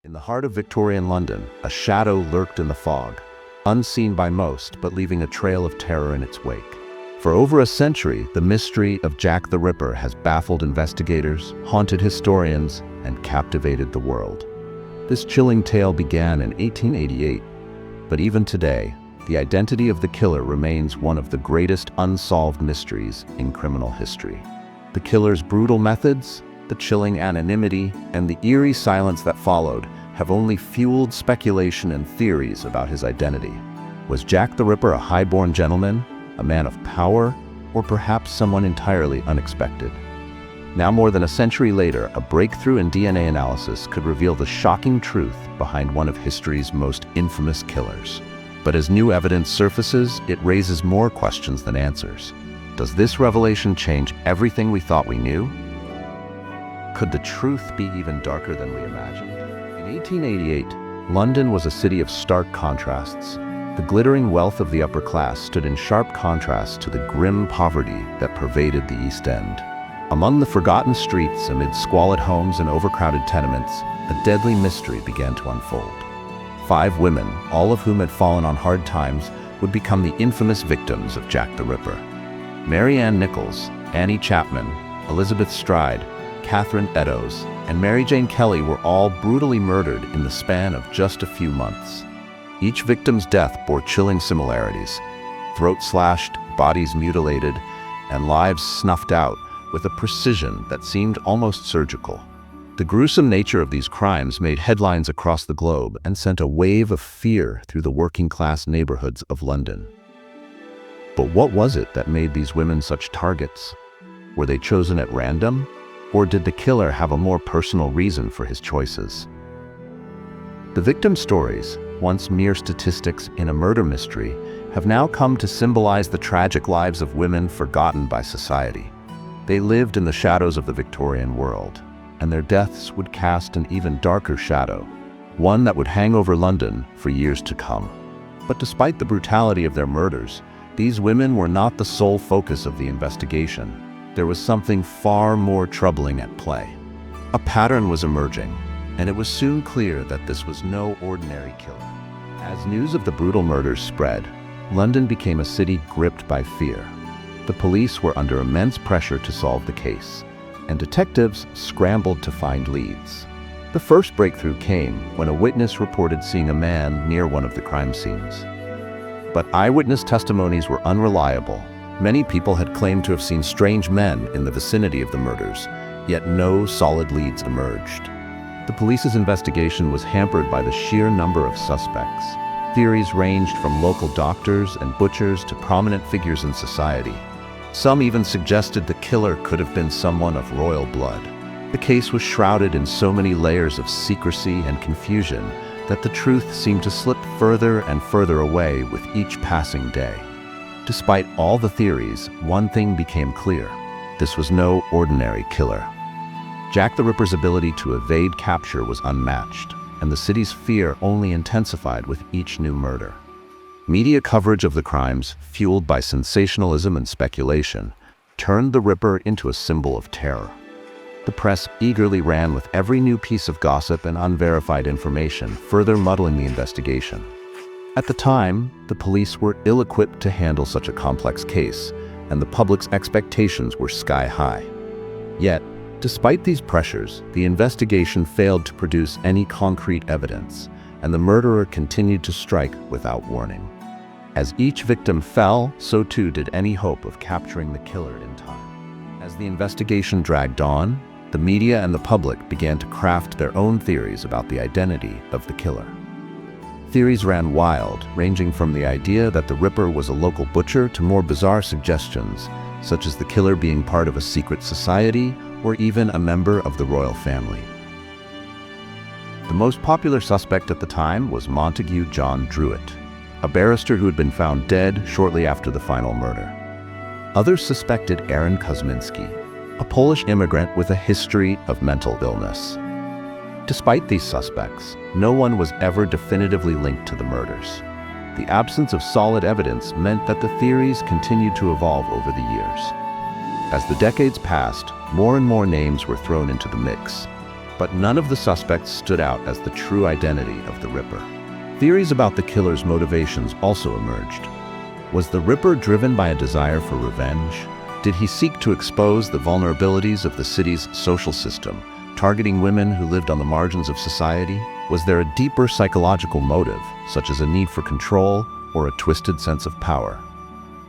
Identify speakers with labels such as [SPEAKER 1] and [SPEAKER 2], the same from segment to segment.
[SPEAKER 1] In the heart of Victorian London, a shadow lurked in the fog, unseen by most but leaving a trail of terror in its wake. For over a century, the mystery of Jack the Ripper has baffled investigators, haunted historians, and captivated the world. This chilling tale began in 1888, but even today, the identity of the killer remains one of the greatest unsolved mysteries in criminal history. The killer's brutal methods, the chilling anonymity, and the eerie silence that followed have only fueled speculation and theories about his identity. Was Jack the Ripper a high-born gentleman, a man of power, or perhaps someone entirely unexpected? Now more than a century later, a breakthrough in DNA analysis could reveal the shocking truth behind one of history's most infamous killers. But as new evidence surfaces, it raises more questions than answers. Does this revelation change everything we thought we knew? Could the truth be even darker than we imagined? In 1888, London was a city of stark contrasts. The glittering wealth of the upper class stood in sharp contrast to the grim poverty that pervaded the East End. Among the forgotten streets, amid squalid homes and overcrowded tenements, a deadly mystery began to unfold. 5 women, all of whom had fallen on hard times, would become the infamous victims of Jack the Ripper. Mary Ann Nichols, Annie Chapman, Elizabeth Stride, Catherine Eddowes, and Mary Jane Kelly were all brutally murdered in the span of just a few months. Each victim's death bore chilling similarities: throats slashed, bodies mutilated, and lives snuffed out with a precision that seemed almost surgical. The gruesome nature of these crimes made headlines across the globe and sent a wave of fear through the working-class neighborhoods of London. But what was it that made these women such targets? Were they chosen at random? Or did the killer have a more personal reason for his choices? The victim stories, once mere statistics in a murder mystery, have now come to symbolize the tragic lives of women forgotten by society. They lived in the shadows of the Victorian world, and their deaths would cast an even darker shadow, one that would hang over London for years to come. But despite the brutality of their murders, these women were not the sole focus of the investigation. There was something far more troubling at play. A pattern was emerging, and it was soon clear that this was no ordinary killer. As news of the brutal murders spread, London became a city gripped by fear. The police were under immense pressure to solve the case, and detectives scrambled to find leads. The first breakthrough came when a witness reported seeing a man near one of the crime scenes. But eyewitness testimonies were unreliable. Many people had claimed to have seen strange men in the vicinity of the murders, yet no solid leads emerged. The police's investigation was hampered by the sheer number of suspects. Theories ranged from local doctors and butchers to prominent figures in society. Some even suggested the killer could have been someone of royal blood. The case was shrouded in so many layers of secrecy and confusion that the truth seemed to slip further and further away with each passing day. Despite all the theories, one thing became clear: this was no ordinary killer. Jack the Ripper's ability to evade capture was unmatched, and the city's fear only intensified with each new murder. Media coverage of the crimes, fueled by sensationalism and speculation, turned the Ripper into a symbol of terror. The press eagerly ran with every new piece of gossip and unverified information, further muddling the investigation. At the time, the police were ill-equipped to handle such a complex case, and the public's expectations were sky-high. Yet, despite these pressures, the investigation failed to produce any concrete evidence, and the murderer continued to strike without warning. As each victim fell, so too did any hope of capturing the killer in time. As the investigation dragged on, the media and the public began to craft their own theories about the identity of the killer. Theories ran wild, ranging from the idea that the Ripper was a local butcher to more bizarre suggestions, such as the killer being part of a secret society or even a member of the royal family. The most popular suspect at the time was Montague John Druitt, a barrister who had been found dead shortly after the final murder. Others suspected Aaron Kosminski, a Polish immigrant with a history of mental illness. Despite these suspects, no one was ever definitively linked to the murders. The absence of solid evidence meant that the theories continued to evolve over the years. As the decades passed, more and more names were thrown into the mix. But none of the suspects stood out as the true identity of the Ripper. Theories about the killer's motivations also emerged. Was the Ripper driven by a desire for revenge? Did he seek to expose the vulnerabilities of the city's social system, targeting women who lived on the margins of society? Was there a deeper psychological motive, such as a need for control or a twisted sense of power?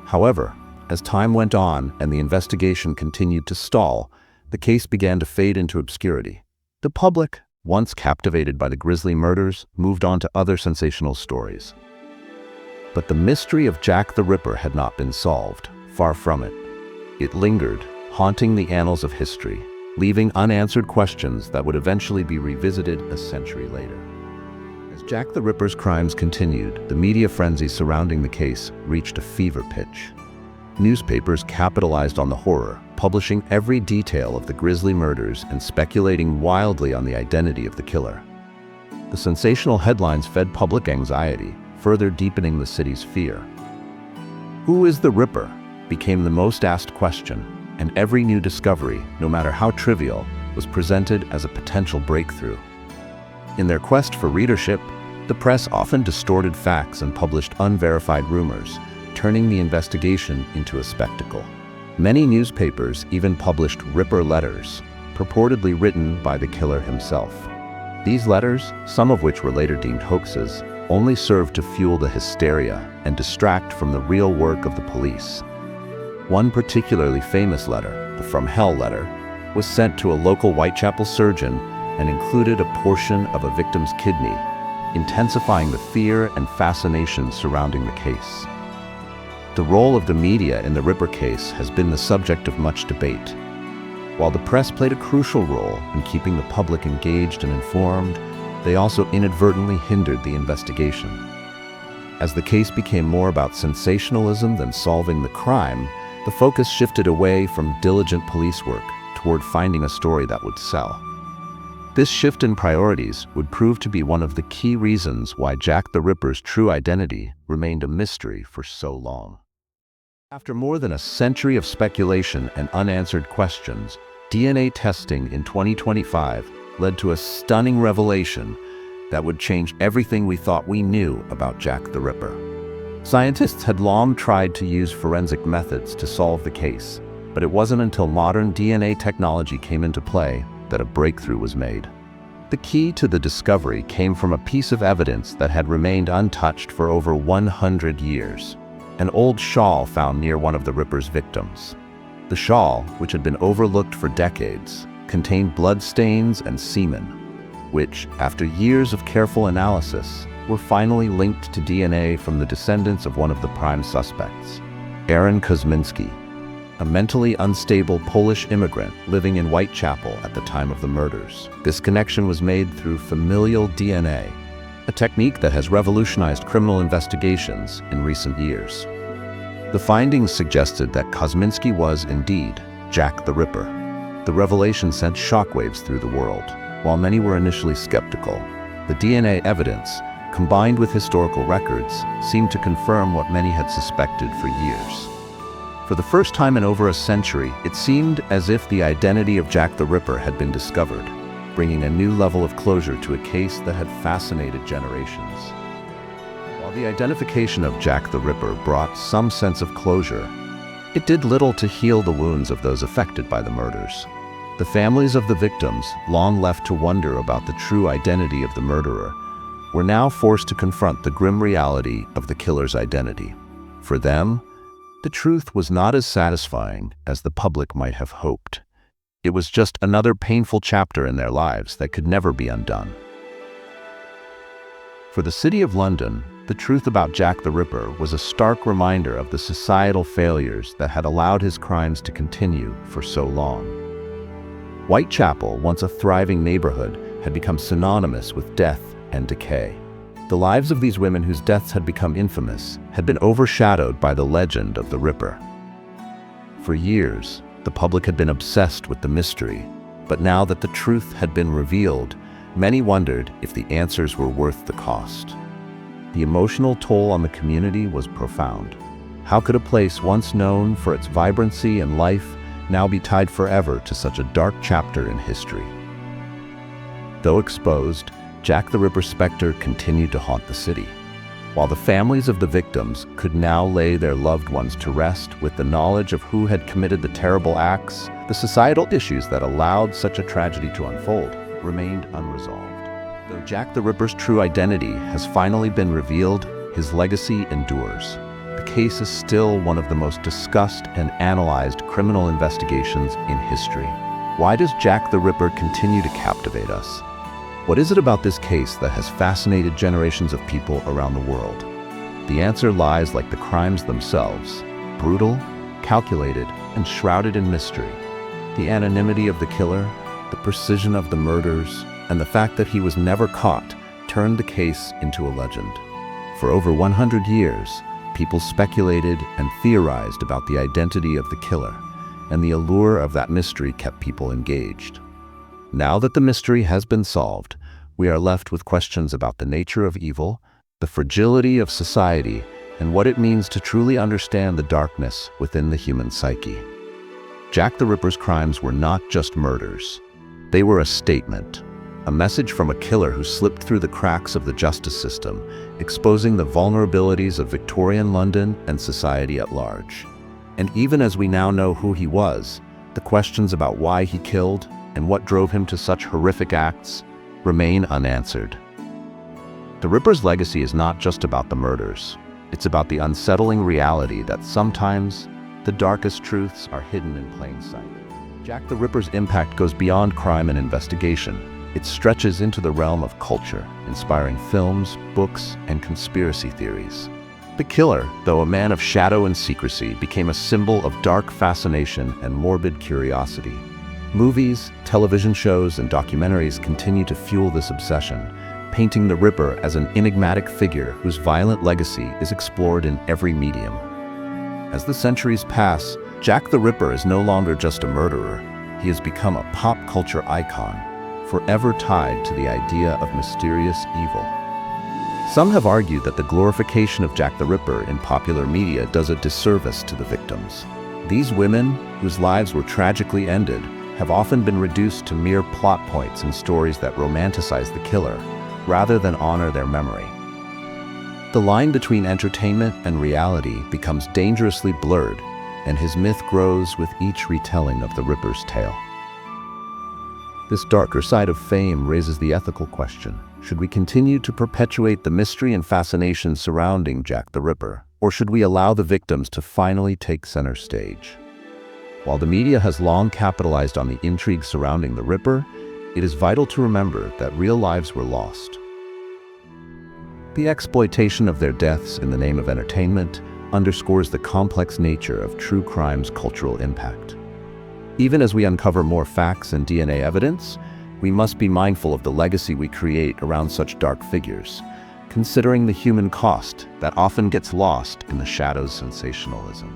[SPEAKER 1] However, as time went on and the investigation continued to stall, the case began to fade into obscurity. The public, once captivated by the grisly murders, moved on to other sensational stories. But the mystery of Jack the Ripper had not been solved. Far from it. It lingered, haunting the annals of history, leaving unanswered questions that would eventually be revisited a century later. As Jack the Ripper's crimes continued, the media frenzy surrounding the case reached a fever pitch. Newspapers capitalized on the horror, publishing every detail of the grisly murders and speculating wildly on the identity of the killer. The sensational headlines fed public anxiety, further deepening the city's fear. Who is the Ripper? Became the most asked question, and every new discovery, no matter how trivial, was presented as a potential breakthrough. In their quest for readership, the press often distorted facts and published unverified rumors, turning the investigation into a spectacle. Many newspapers even published Ripper letters, purportedly written by the killer himself. These letters, some of which were later deemed hoaxes, only served to fuel the hysteria and distract from the real work of the police. One particularly famous letter, the From Hell letter, was sent to a local Whitechapel surgeon and included a portion of a victim's kidney, intensifying the fear and fascination surrounding the case. The role of the media in the Ripper case has been the subject of much debate. While the press played a crucial role in keeping the public engaged and informed, they also inadvertently hindered the investigation. As the case became more about sensationalism than solving the crime, the focus shifted away from diligent police work toward finding a story that would sell. This shift in priorities would prove to be one of the key reasons why Jack the Ripper's true identity remained a mystery for so long. After more than a century of speculation and unanswered questions, DNA testing in 2025 led to a stunning revelation that would change everything we thought we knew about Jack the Ripper. Scientists had long tried to use forensic methods to solve the case, but it wasn't until modern DNA technology came into play that a breakthrough was made. The key to the discovery came from a piece of evidence that had remained untouched for over 100 years, an old shawl found near one of the Ripper's victims. The shawl, which had been overlooked for decades, contained bloodstains and semen, which, after years of careful analysis, were finally linked to DNA from the descendants of one of the prime suspects, Aaron Kosminski, a mentally unstable Polish immigrant living in Whitechapel at the time of the murders. This connection was made through familial DNA, a technique that has revolutionized criminal investigations in recent years. The findings suggested that Kosminski was indeed Jack the Ripper. The revelation sent shockwaves through the world. While many were initially skeptical, the DNA evidence, combined with historical records, seemed to confirm what many had suspected for years. For the first time in over a century, it seemed as if the identity of Jack the Ripper had been discovered, bringing a new level of closure to a case that had fascinated generations. While the identification of Jack the Ripper brought some sense of closure, it did little to heal the wounds of those affected by the murders. The families of the victims, long left to wonder about the true identity of the murderer, were now forced to confront the grim reality of the killer's identity. For them, the truth was not as satisfying as the public might have hoped. It was just another painful chapter in their lives that could never be undone. For the City of London, the truth about Jack the Ripper was a stark reminder of the societal failures that had allowed his crimes to continue for so long. Whitechapel, once a thriving neighborhood, had become synonymous with death and decay. The lives of these women whose deaths had become infamous had been overshadowed by the legend of the Ripper. For years, the public had been obsessed with the mystery, but now that the truth had been revealed, many wondered if the answers were worth the cost. The emotional toll on the community was profound. How could a place once known for its vibrancy and life now be tied forever to such a dark chapter in history? Though exposed, Jack the Ripper's specter continued to haunt the city. While the families of the victims could now lay their loved ones to rest with the knowledge of who had committed the terrible acts, the societal issues that allowed such a tragedy to unfold remained unresolved. Though Jack the Ripper's true identity has finally been revealed, his legacy endures. The case is still one of the most discussed and analyzed criminal investigations in history. Why does Jack the Ripper continue to captivate us? What is it about this case that has fascinated generations of people around the world? The answer lies like the crimes themselves: brutal, calculated, and shrouded in mystery. The anonymity of the killer, the precision of the murders, and the fact that he was never caught turned the case into a legend. For over 100 years, people speculated and theorized about the identity of the killer, and the allure of that mystery kept people engaged. Now that the mystery has been solved, we are left with questions about the nature of evil, the fragility of society, and what it means to truly understand the darkness within the human psyche. Jack the Ripper's crimes were not just murders. They were a statement, a message from a killer who slipped through the cracks of the justice system, exposing the vulnerabilities of Victorian London and society at large. And even as we now know who he was, the questions about why he killed and what drove him to such horrific acts remain unanswered. The Ripper's legacy is not just about the murders. It's about the unsettling reality that sometimes the darkest truths are hidden in plain sight. Jack the Ripper's impact goes beyond crime and investigation. It stretches into the realm of culture, inspiring films, books, and conspiracy theories. The killer, though a man of shadow and secrecy, became a symbol of dark fascination and morbid curiosity. Movies, television shows, and documentaries continue to fuel this obsession, painting the Ripper as an enigmatic figure whose violent legacy is explored in every medium. As the centuries pass, Jack the Ripper is no longer just a murderer. He has become a pop culture icon, forever tied to the idea of mysterious evil. Some have argued that the glorification of Jack the Ripper in popular media does a disservice to the victims. These women, whose lives were tragically ended, have often been reduced to mere plot points in stories that romanticize the killer, rather than honor their memory. The line between entertainment and reality becomes dangerously blurred, and his myth grows with each retelling of the Ripper's tale. This darker side of fame raises the ethical question: should we continue to perpetuate the mystery and fascination surrounding Jack the Ripper, or should we allow the victims to finally take center stage? While the media has long capitalized on the intrigue surrounding the Ripper, it is vital to remember that real lives were lost. The exploitation of their deaths in the name of entertainment underscores the complex nature of true crime's cultural impact. Even as we uncover more facts and DNA evidence, we must be mindful of the legacy we create around such dark figures, considering the human cost that often gets lost in the shadows' sensationalism.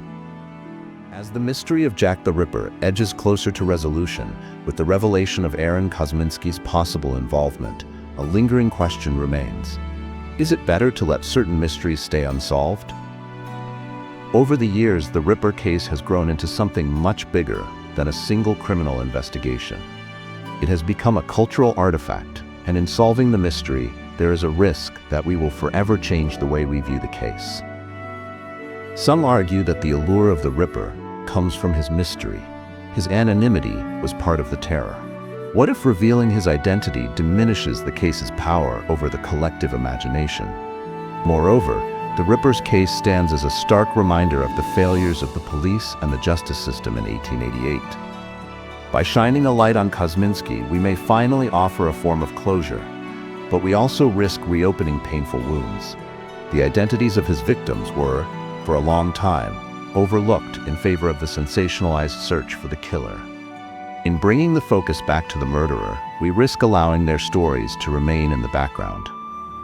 [SPEAKER 1] As the mystery of Jack the Ripper edges closer to resolution with the revelation of Aaron Kosminski's possible involvement, a lingering question remains: is it better to let certain mysteries stay unsolved? Over the years, the Ripper case has grown into something much bigger than a single criminal investigation. It has become a cultural artifact, and in solving the mystery, there is a risk that we will forever change the way we view the case. Some argue that the allure of the Ripper comes from his mystery. His anonymity was part of the terror. What if revealing his identity diminishes the case's power over the collective imagination? Moreover, the Ripper's case stands as a stark reminder of the failures of the police and the justice system in 1888. By shining a light on Kosminski, we may finally offer a form of closure, but we also risk reopening painful wounds. The identities of his victims were, for a long time, overlooked in favor of the sensationalized search for the killer. In bringing the focus back to the murderer, we risk allowing their stories to remain in the background.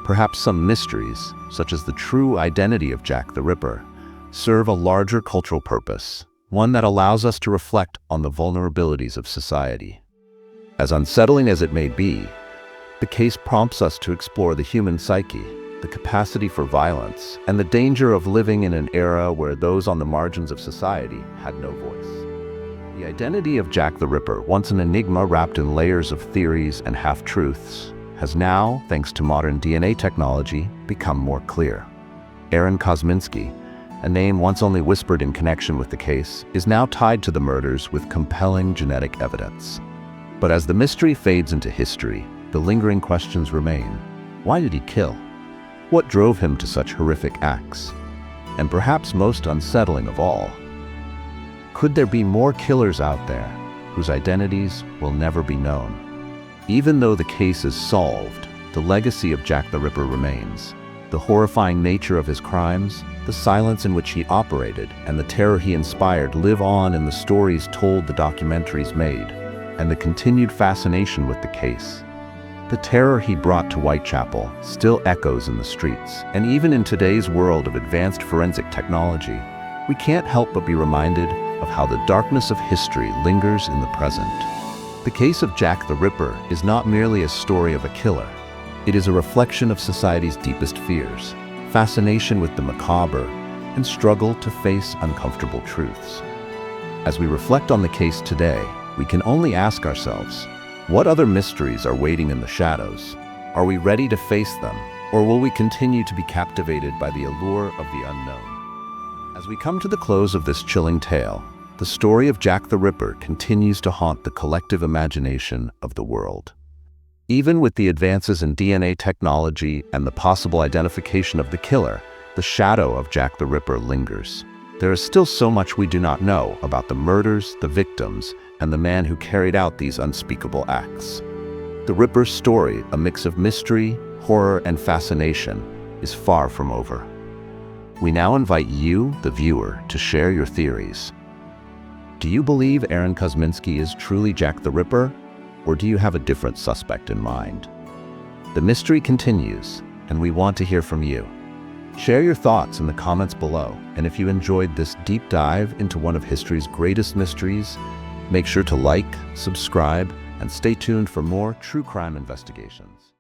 [SPEAKER 1] Perhaps some mysteries, such as the true identity of Jack the Ripper, serve a larger cultural purpose, one that allows us to reflect on the vulnerabilities of society. As unsettling as it may be, the case prompts us to explore the human psyche, the capacity for violence, and the danger of living in an era where those on the margins of society had no voice. The identity of Jack the Ripper, once an enigma wrapped in layers of theories and half-truths, has now, thanks to modern DNA technology, become more clear. Aaron Kosminski, a name once only whispered in connection with the case, is now tied to the murders with compelling genetic evidence. But as the mystery fades into history, the lingering questions remain. Why did he kill? What drove him to such horrific acts? And perhaps most unsettling of all, could there be more killers out there whose identities will never be known? Even though the case is solved, the legacy of Jack the Ripper remains. The horrifying nature of his crimes, the silence in which he operated, and the terror he inspired live on in the stories told, the documentaries made, and the continued fascination with the case. The terror he brought to Whitechapel still echoes in the streets, and even in today's world of advanced forensic technology, we can't help but be reminded of how the darkness of history lingers in the present. The case of Jack the Ripper is not merely a story of a killer. It is a reflection of society's deepest fears, fascination with the macabre, and struggle to face uncomfortable truths. As we reflect on the case today, we can only ask ourselves, what other mysteries are waiting in the shadows? Are we ready to face them, or will we continue to be captivated by the allure of the unknown? As we come to the close of this chilling tale, the story of Jack the Ripper continues to haunt the collective imagination of the world. Even with the advances in DNA technology and the possible identification of the killer, the shadow of Jack the Ripper lingers. There is still so much we do not know about the murders, the victims, and the man who carried out these unspeakable acts. The Ripper's story, a mix of mystery, horror, and fascination, is far from over. We now invite you, the viewer, to share your theories. Do you believe Aaron Kosminski is truly Jack the Ripper, or do you have a different suspect in mind? The mystery continues, and we want to hear from you. Share your thoughts in the comments below, and if you enjoyed this deep dive into one of history's greatest mysteries, make sure to like, subscribe, and stay tuned for more true crime investigations.